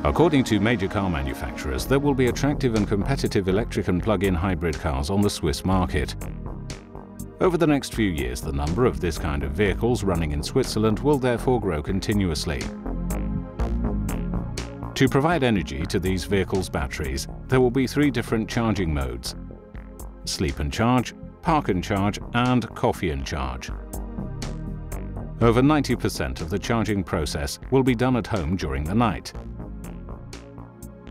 According to major car manufacturers, there will be attractive and competitive electric and plug-in hybrid cars on the Swiss market. Over the next few years, the number of this kind of vehicles running in Switzerland will therefore grow continuously. To provide energy to these vehicles' batteries, there will be 3 different charging modes: sleep and charge, park and charge, and coffee and charge. Over 90% of the charging process will be done at home during the night.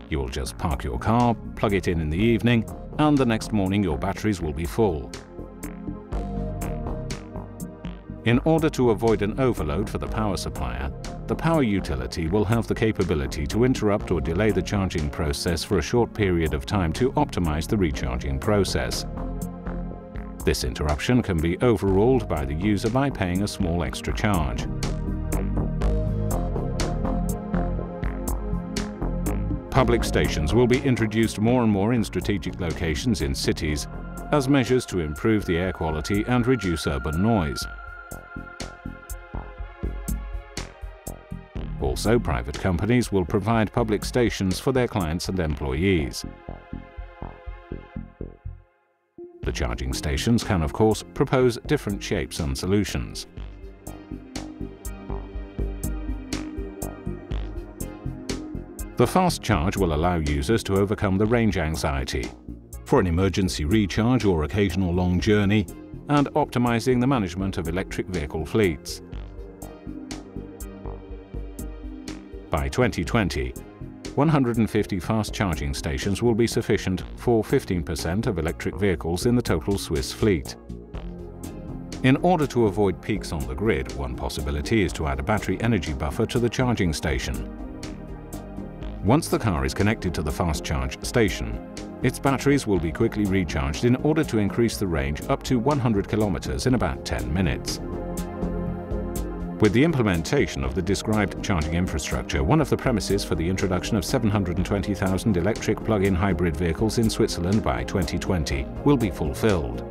You will just park your car, plug it in the evening, and the next morning your batteries will be full. In order to avoid an overload for the power supplier, the power utility will have the capability to interrupt or delay the charging process for a short period of time to optimize the recharging process. This interruption can be overruled by the user by paying a small extra charge. Public stations will be introduced more and more in strategic locations in cities as measures to improve the air quality and reduce urban noise. Also, private companies will provide public stations for their clients and employees. The charging stations can, of course, propose different shapes and solutions. The fast charge will allow users to overcome the range anxiety for an emergency recharge or occasional long journey, and optimizing the management of electric vehicle fleets. By 2020, 150 fast charging stations will be sufficient for 15% of electric vehicles in the total Swiss fleet. In order to avoid peaks on the grid, one possibility is to add a battery energy buffer to the charging station. Once the car is connected to the fast charge station, its batteries will be quickly recharged in order to increase the range up to 100 kilometers in about 10 minutes. With the implementation of the described charging infrastructure, one of the premises for the introduction of 720,000 electric plug-in hybrid vehicles in Switzerland by 2020 will be fulfilled.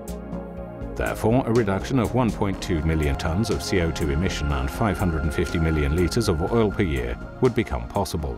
Therefore, a reduction of 1.2 million tons of CO2 emission and 550 million litres of oil per year would become possible.